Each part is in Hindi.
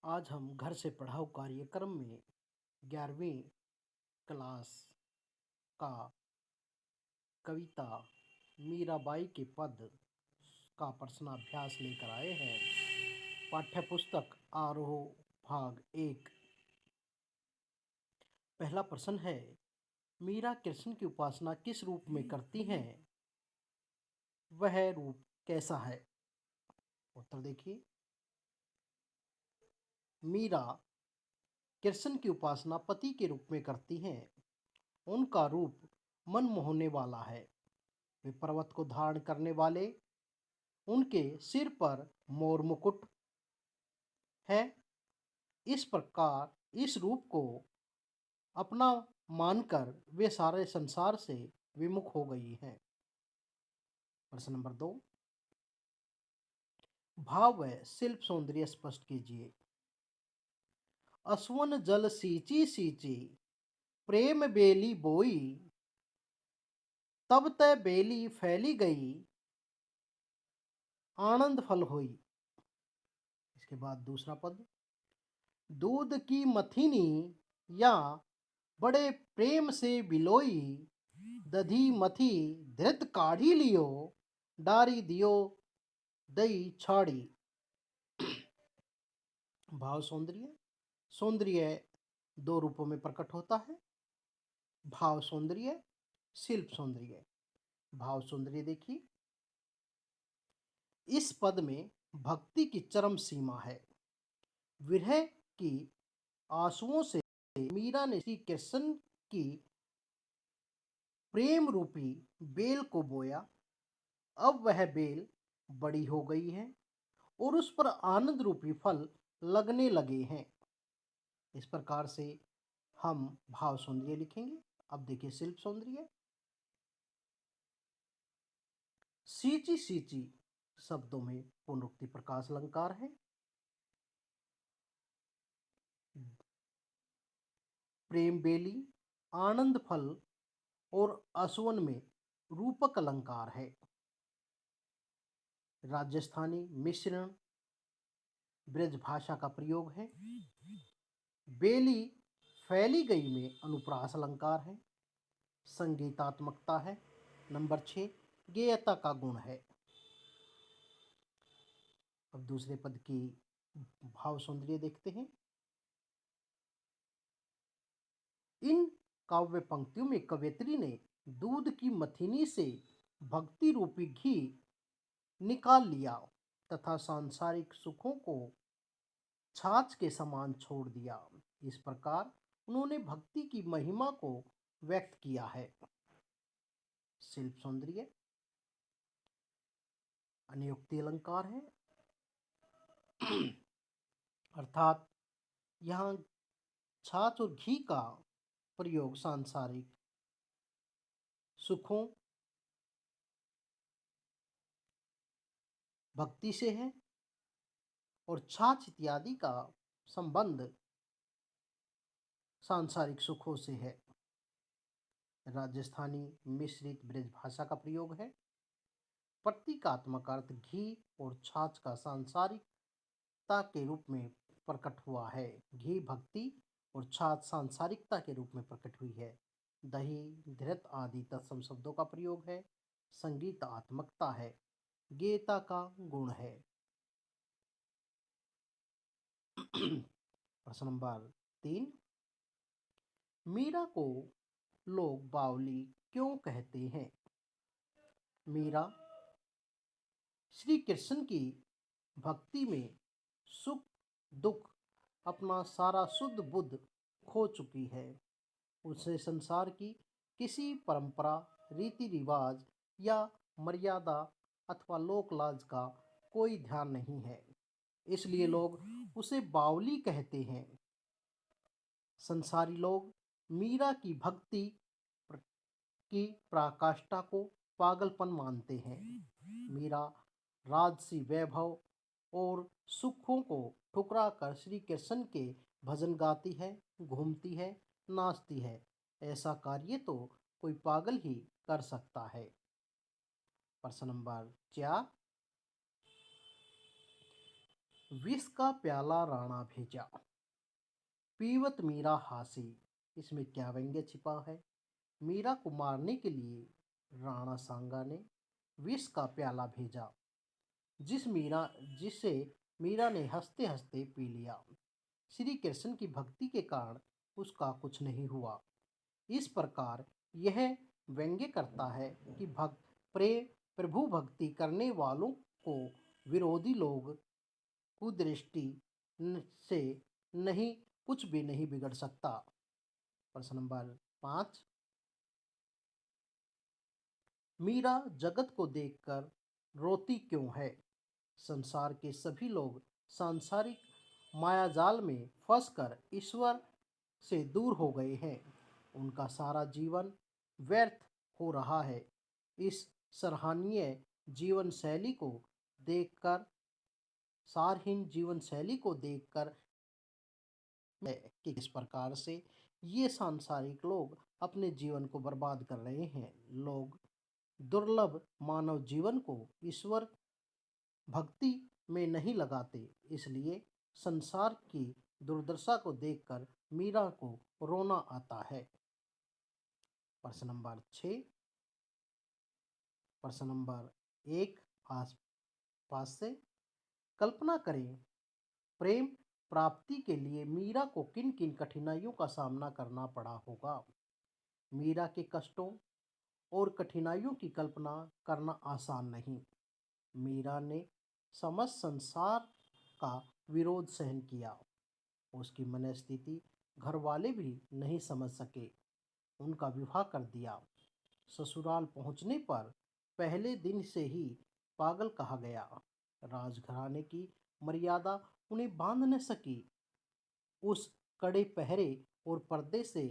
आज हम घर से पढ़ाओ कार्यक्रम में 11वीं क्लास का कविता मीराबाई के पद का प्रश्नाभ्यास लेकर आए हैं। पाठ्य पुस्तक आरोह भाग 1। पहला प्रश्न है, मीरा कृष्ण की उपासना किस रूप में करती हैं? वह रूप कैसा है? उत्तर देखिए। मीरा कृष्ण की उपासना पति के रूप में करती हैं। उनका रूप मन मोहने वाला है। वे पर्वत को धारण करने वाले, उनके सिर पर मोर मुकुट है। इस प्रकार इस रूप को अपना मानकर वे सारे संसार से विमुख हो गई हैं। प्रश्न नंबर 2, भाव व शिल्प सौंदर्य स्पष्ट कीजिए। असवन जल सींची सींची, प्रेम बेली बोई, तब तय बेली फैली गई, आनंद फल होई। इसके बाद दूसरा पद, दूध की मथीनी या बड़े प्रेम से बिलोई, दधी मथी धृत काढ़ी लियो, डारी दियो दई छाड़ी। भाव सौंदर्य। सौंदर्य दो रूपों में प्रकट होता है, भाव सौंदर्य, शिल्प सौंदर्य। भाव सौंदर्य देखिए, इस पद में भक्ति की चरम सीमा है। विरह की आंसुओं से मीरा ने श्री कृष्ण की प्रेम रूपी बेल को बोया। अब वह बेल बड़ी हो गई है और उस पर आनंद रूपी फल लगने लगे हैं। इस प्रकार से हम भाव सौंदर्य लिखेंगे। अब देखिए शिल्प सौंदर्य। सींची सींची शब्दों में पुनरुक्ति प्रकाश अलंकार है। प्रेम बेली, आनंद फल और असवन में रूपक अलंकार है। राजस्थानी मिश्रण ब्रज भाषा का प्रयोग है। बेली फैली गई में अनुप्रास अलंकार है। संगीतात्मकता है। नंबर 6, गेयता का गुण है। अब दूसरे पद की भाव सौंदर्य देखते हैं। इन काव्य पंक्तियों में कवयित्री ने दूध की मथीनी से भक्ति रूपी घी निकाल लिया तथा सांसारिक सुखों को छाछ के समान छोड़ दिया। इस प्रकार उन्होंने भक्ति की महिमा को व्यक्त किया है। शिल्प सौंदर्य। अनियुक्ति अलंकार है। अर्थात यहाँ छाछ और घी का प्रयोग सांसारिक सुखों, भक्ति से है और छाछ इत्यादि का संबंध सांसारिक सुखों से है। राजस्थानी मिश्रित ब्रज भाषा का प्रयोग है। प्रतीकात्मक अर्थ घी और छाछ का सांसारिकता के रूप में प्रकट हुआ है। घी भक्ति और छाछ सांसारिकता के रूप में प्रकट हुई है। दही, धृत आदि तत्सम शब्दों का प्रयोग है। संगीतात्मकता है। गेयता का गुण है। प्रश्न नंबर 3, मीरा को लोग बावली क्यों कहते हैं? मीरा श्री कृष्ण की भक्ति में सुख दुख अपना सारा शुद्ध बुद्ध खो चुकी है। उसे संसार की किसी परंपरा, रीति रिवाज या मर्यादा अथवा लोक लाज का कोई ध्यान नहीं है। इसलिए लोग उसे बावली कहते हैं। संसारी लोग मीरा की भक्ति की पराकाष्ठा को पागलपन मानते हैं। मीरा राजसी वैभव और सुखों को ठुकरा कर श्री कृष्ण के भजन गाती है, घूमती है, नाचती है। ऐसा कार्य तो कोई पागल ही कर सकता है। प्रश्न नंबर 4, विष का प्याला राणा भेजा, पीवत मीरा हासी। इसमें क्या व्यंग्य छिपा है? मीरा को मारने के लिए राणा सांगा ने विष का प्याला भेजा, जिसे मीरा ने हंसते हंसते पी लिया। श्री कृष्ण की भक्ति के कारण उसका कुछ नहीं हुआ। इस प्रकार यह व्यंग्य करता है कि भक्त प्रेम प्रभु भक्ति करने वालों को विरोधी लोग कुदृष्टि से नहीं, कुछ भी नहीं बिगड़ सकता। प्रश्न नंबर 5, मीरा जगत को देखकर रोती क्यों है? संसार के सभी लोग सांसारिक मायाजाल में फंसकर ईश्वर से दूर हो गए हैं। उनका सारा जीवन व्यर्थ हो रहा है। इस सराहनीय जीवन शैली को देखकर सारहीन जीवन शैली को देखकर कि किस प्रकार से ये सांसारिक लोग अपने जीवन को बर्बाद कर रहे हैं। लोग दुर्लभ मानव जीवन को ईश्वर भक्ति में नहीं लगाते, इसलिए संसार की दुर्दशा को देखकर मीरा को रोना आता है। प्रश्न नंबर 6, प्रश्न नंबर 1 आसपास से कल्पना करें, प्रेम प्राप्ति के लिए मीरा को किन किन कठिनाइयों का सामना करना पड़ा होगा? मीरा के कष्टों और कठिनाइयों की कल्पना करना आसान नहीं। मीरा ने समस्त संसार का विरोध सहन किया। उसकी मनस्थिति घर वाले भी नहीं समझ सके। उनका विवाह कर दिया। ससुराल पहुंचने पर पहले दिन से ही पागल कहा गया। राजघराने की मर्यादा उन्हें बांध न सकी। उस कड़े पहरे और पर्दे से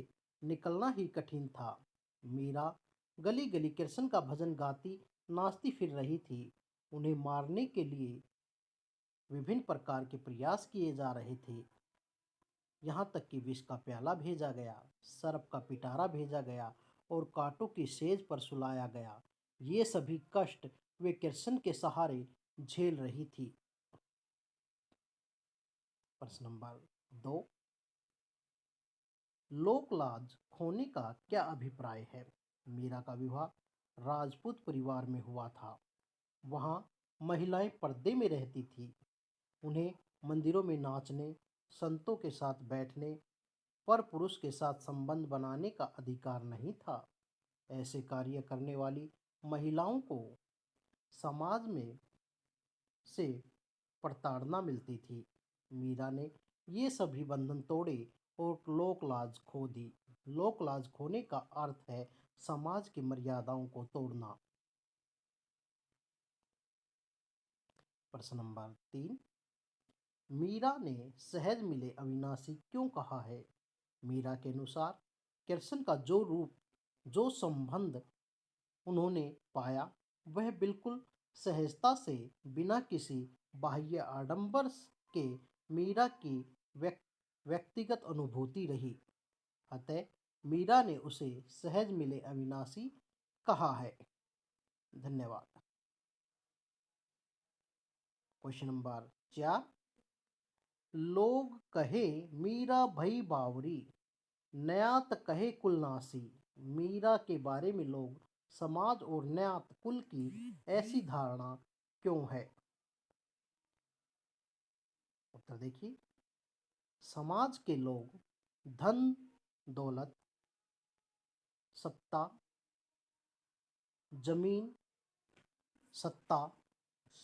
निकलना ही कठिन था। मीरा गली गली कृष्ण का भजन गाती नाचती फिर रही थी। उन्हें मारने के लिए विभिन्न प्रकार के प्रयास किए जा रहे थे। यहाँ तक कि विष का प्याला भेजा गया, सर्प का पिटारा भेजा गया और कांटों की सेज पर सुलाया गया। ये सभी कष्ट वे कृष्ण के सहारे झेल रही थी। प्रश्न नंबर 2, लोकलाज खोने का क्या अभिप्राय है? मीरा का विवाह राजपूत परिवार में हुआ था। वहाँ महिलाएं पर्दे में रहती थी। उन्हें मंदिरों में नाचने, संतों के साथ बैठने, पर पुरुष के साथ संबंध बनाने का अधिकार नहीं था। ऐसे कार्य करने वाली महिलाओं को समाज में से प्रताड़ना मिलती थी। मीरा ने ये सभी बंधन तोड़े और लोकलाज खो दी। लोकलाज खोने का अर्थ है समाज की मर्यादाओं को तोड़ना। प्रश्न नंबर 3, मीरा ने सहज मिले अविनाशी क्यों कहा है? मीरा के अनुसार कृष्ण का जो रूप, जो संबंध उन्होंने पाया, वह बिल्कुल सहजता से, बिना किसी बाह्य आडंबर के मीरा की व्यक्तिगत अनुभूति रही। अतः मीरा ने उसे सहज मिले अविनाशी कहा है। धन्यवाद। क्वेश्चन नंबर 4, लोग कहे मीरा भई बावरी, न्यात कहे कुलनासी। मीरा के बारे में लोग समाज और न्यात कुल की ऐसी धारणा क्यों है? उत्तर देखिए, समाज के लोग धन दौलत, सत्ता, जमीन, सत्ता,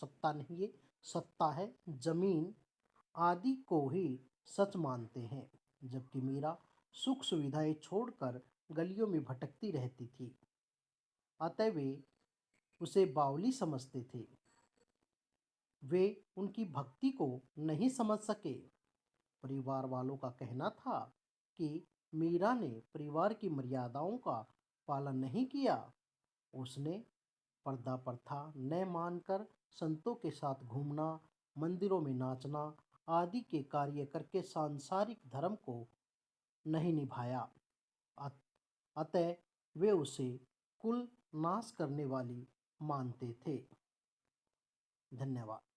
सत्ता नहीं, ये सत्ता है, जमीन आदि को ही सच मानते हैं। जबकि मीरा सुख सुविधाएं छोड़कर गलियों में भटकती रहती थी। अतः वे उसे बावली समझते थे। वे उनकी भक्ति को नहीं समझ सके। परिवार वालों का कहना था कि मीरा ने परिवार की मर्यादाओं का पालन नहीं किया। उसने पर्दा प्रथा न मानकर संतों के साथ घूमना, मंदिरों में नाचना आदि के कार्य करके सांसारिक धर्म को नहीं निभाया। अतः वे उसे कुल नाश करने वाली मानते थे। धन्यवाद।